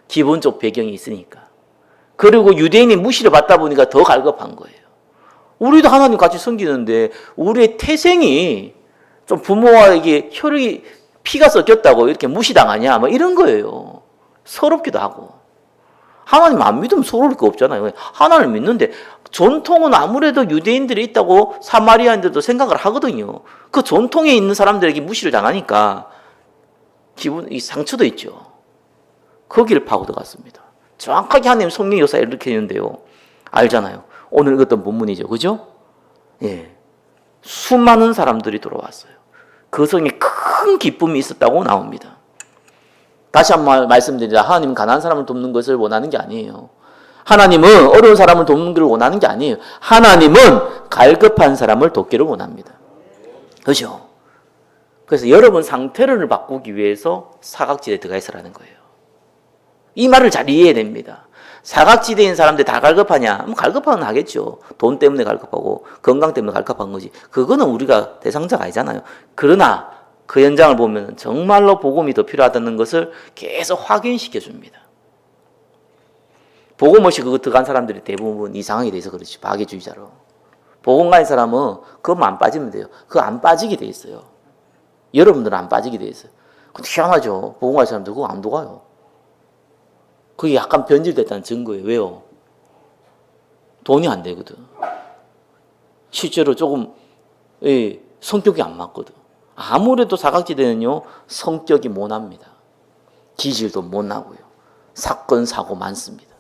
기본적 배경이 있으니까. 그리고 유대인이 무시를 받다 보니까 더 갈급한 거예요. 우리도 하나님 같이 섬기는데 우리의 태생이 좀 부모와 이게 혈육이 피가 섞였다고 이렇게 무시당하냐, 뭐 이런 거예요. 서럽기도 하고. 하나님 안 믿으면 서러울 거 없잖아요. 하나님을 믿는데 전통은 아무래도 유대인들이 있다고 사마리아인들도 생각을 하거든요. 그 전통에 있는 사람들에게 무시를 당하니까 이 상처도 있죠. 거기를 파고들어갔습니다. 정확하게 하나님 성령 역사를 이렇게 했는데요. 알잖아요. 오늘 읽었던 본문이죠. 그죠? 예. 수많은 사람들이 돌아왔어요. 그 성에 큰 기쁨이 있었다고 나옵니다. 다시 한번 말씀드리자, 하나님은 가난한 사람을 돕는 것을 원하는 게 아니에요. 하나님은 어려운 사람을 돕는 것을 원하는 게 아니에요. 하나님은 갈급한 사람을 돕기를 원합니다. 그렇죠? 그래서 여러분 상태를 바꾸기 위해서 사각지대에 들어가 있으라는 거예요. 이 말을 잘 이해해야 됩니다. 사각지대인 사람들 다 갈급하냐? 갈급하면 하겠죠. 돈 때문에 갈급하고 건강 때문에 갈급한 거지. 그거는 우리가 대상자가 아니잖아요. 그러나 그 현장을 보면 정말로 복음이 더 필요하다는 것을 계속 확인시켜 줍니다. 복음 없이 그거 들어간 사람들이 대부분 이상하게 돼서 그렇지. 박애주의자로. 복음 가진 사람은 그것만 안 빠지면 돼요. 그거 안 빠지게 돼 있어요. 여러분들은 안 빠지게 돼 있어요. 근데 희한하죠. 복음 가진 사람들 그거 안 녹아요. 그게 약간 변질됐다는 증거예요. 왜요? 돈이 안 되거든. 실제로 조금 성격이 안 맞거든. 아무래도 사각지대는요 성격이 모납니다. 기질도 못나고요. 사건 사고 많습니다.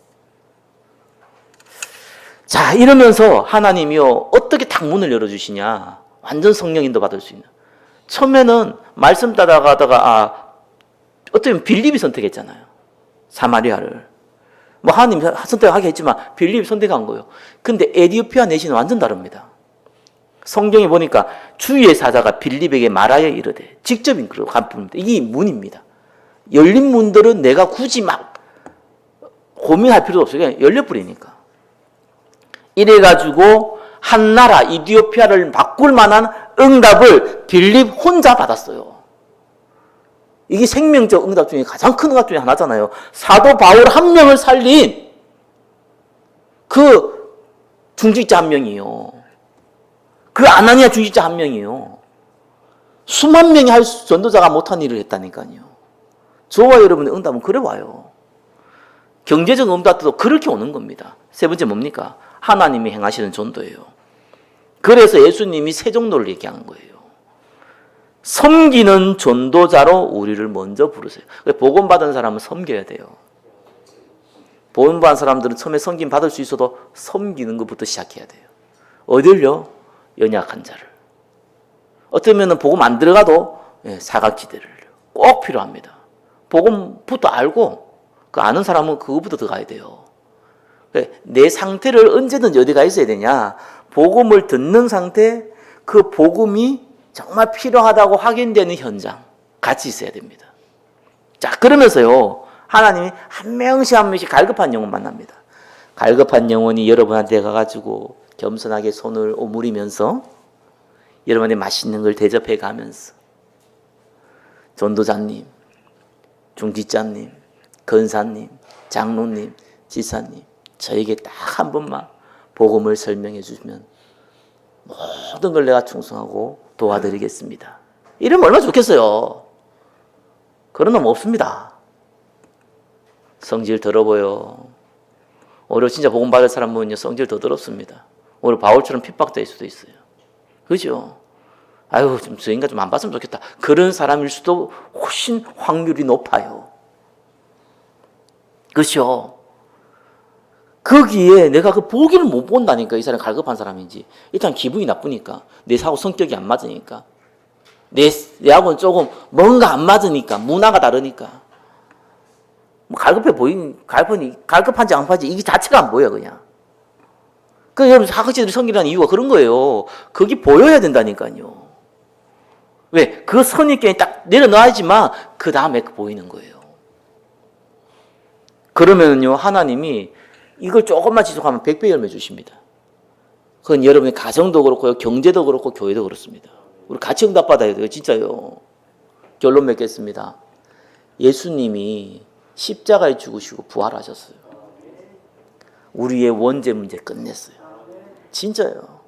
자, 이러면서 하나님이요 어떻게 딱 문을 열어주시냐. 완전 성령인도 받을 수 있는. 처음에는 말씀 따라가다가 어쩌면 빌립이 선택했잖아요. 사마리아를. 뭐 하나님 선택하게 했지만 빌립이 선택한 거예요. 근데 에티오피아 내시는 완전 다릅니다. 성경에 보니까 주의 사자가 빌립에게 말하여 이르되 직접 간 분입니다. 이게 문입니다. 열린 문들은 내가 굳이 막 고민할 필요도 없어요. 그냥 열려버리니까. 이래가지고 한 나라 이디오피아를 바꿀 만한 응답을 빌립 혼자 받았어요. 이게 생명적 응답 중에 가장 큰 응답 중에 하나잖아요. 사도 바울 한 명을 살린 그 중직자 한 명이에요. 그 아나니아 중직자 한 명이에요. 수만 명이 할 전도자가 못한 일을 했다니까요. 저와 여러분의 응답은 그래 와요. 경제적 응답도 그렇게 오는 겁니다. 세 번째 뭡니까? 하나님이 행하시는 전도예요. 그래서 예수님이 세 종로를 얘기한 거예요. 섬기는 전도자로 우리를 먼저 부르세요. 복음 받은 사람은 섬겨야 돼요. 복음 받은 사람들은 처음에 섬김 받을 수 있어도 섬기는 것부터 시작해야 돼요. 어딜요? 연약한 자를. 어쩌면 복음 안 들어가도 사각지대를 꼭 필요합니다. 복음부터 알고 그 아는 사람은 그거부터 들어가야 돼요. 내 상태를 언제든지 어디가 있어야 되냐. 복음을 듣는 상태, 그 복음이 정말 필요하다고 확인되는 현장 같이 있어야 됩니다. 자, 그러면서요 하나님이 한 명씩 한 명씩 갈급한 영혼 만납니다. 갈급한 영혼이 여러분한테 가가지고 겸손하게 손을 오므리면서 여러분의 맛있는 걸 대접해 가면서 전도자님, 중직자님, 권사님, 장로님, 지사님 저에게 딱 한 번만 복음을 설명해 주시면 모든 걸 내가 충성하고 도와드리겠습니다. 이러면 얼마나 좋겠어요. 그런 놈 없습니다. 성질 더러워요. 오히려 진짜 복음 받을 사람은요 성질 더 더럽습니다. 오히려 바울처럼 핍박될 수도 있어요. 그죠? 아유, 좀 저 인간 좀 안 봤으면 좋겠다. 그런 사람일 수도 훨씬 확률이 높아요. 그렇죠? 거기에 내가 그 보기를 못 본다니까. 이 사람이 갈급한 사람인지. 일단 기분이 나쁘니까. 내 사고 성격이 안 맞으니까. 내하고는 조금 뭔가 안 맞으니까. 문화가 다르니까. 뭐 갈급한지 안 갈급한지 이게 자체가 안 보여 그냥. 그 여러분 사각지대를 섬기라는 이유가 그런 거예요. 그게 보여야 된다니까요. 왜? 그 선입견이 딱 내려놔야지만 그 다음에 보이는 거예요. 그러면요 하나님이 이걸 조금만 지속하면 100배 열매 주십니다. 그건 여러분의 가정도 그렇고요, 경제도 그렇고 교회도 그렇습니다. 우리 같이 응답받아야 돼요, 진짜요. 결론 맺겠습니다. 예수님이 십자가에 죽으시고 부활하셨어요. 우리의 원죄 문제 끝냈어요. 진짜요.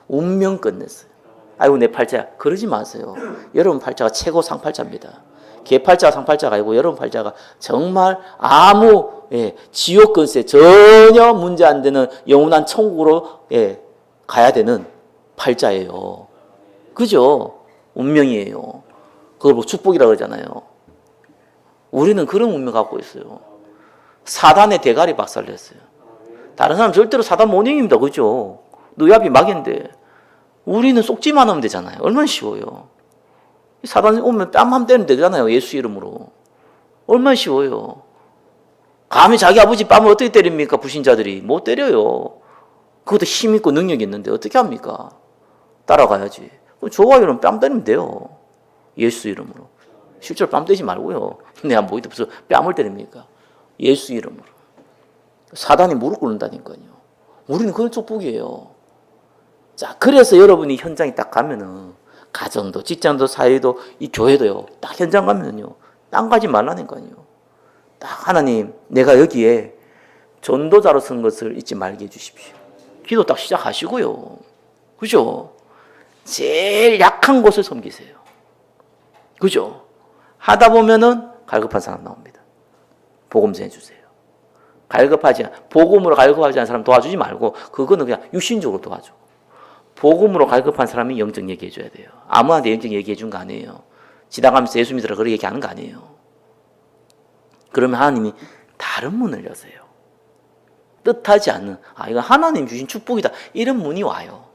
운명 끝냈어요. 아이고 내 팔자야. 그러지 마세요. 여러분 팔자가 최고 상팔자입니다. 개팔자가 상팔자가 아니고 여러분 팔자가 정말 아무 지옥 근세 전혀 문제 안 되는 영원한 천국으로 가야 되는 팔자예요. 그죠? 운명이에요. 그걸 뭐 축복이라고 그러잖아요. 우리는 그런 운명 갖고 있어요. 사단의 대가리 박살냈어요. 다른 사람 절대로 사단 모닝입니다. 그죠? 너희 앞이 막인데 우리는 속지만 하면 되잖아요. 얼마나 쉬워요. 사단 오면 뺨 한 때리면 되잖아요. 예수 이름으로. 얼마나 쉬워요. 감히 자기 아버지 뺨을 어떻게 때립니까? 불신자들이. 못 때려요. 그것도 힘 있고 능력이 있는데 어떻게 합니까? 따라가야지. 좋아요는 뺨 때리면 돼요. 예수 이름으로. 실제로 뺨 때리지 말고요. 내가 뭐 무슨 뺨을 때립니까? 예수 이름으로. 사단이 무릎 꿇는다니까요. 우리는 그런 축복이에요. 자, 그래서 여러분이 현장에 딱 가면은 가정도, 직장도, 사회도, 이 교회도요. 딱 현장 가면은요. 딴 가지 말라니까요. 딱 하나님, 내가 여기에 전도자로 쓴 것을 잊지 말게 해주십시오. 기도 딱 시작하시고요. 그죠? 제일 약한 곳을 섬기세요. 그죠? 하다 보면은 갈급한 사람 나옵니다. 복음 전해주세요. 복음으로 갈급하지 않은 사람 도와주지 말고, 그거는 그냥 육신적으로 도와줘. 복음으로 갈급한 사람이 영적 얘기해줘야 돼요. 아무한테 영적 얘기해준 거 아니에요. 지나가면서 예수 믿으라 그렇게 얘기하는 거 아니에요. 그러면 하나님이 다른 문을 여세요. 뜻하지 않는, 이건 하나님 주신 축복이다, 이런 문이 와요.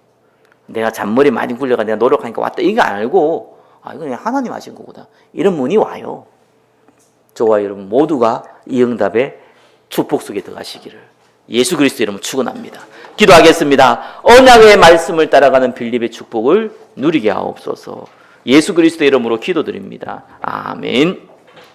내가 잔머리 많이 굴려가 내가 노력하니까 왔다, 이거 알고, 이건 그냥 하나님 하신 거구나, 이런 문이 와요. 저와 여러분 모두가 이 응답의 축복 속에 들어가시기를 예수 그리스도 이름으로 축원합니다. 기도하겠습니다. 언약의 말씀을 따라가는 빌립의 축복을 누리게 하옵소서. 예수 그리스도 이름으로 기도드립니다. 아멘.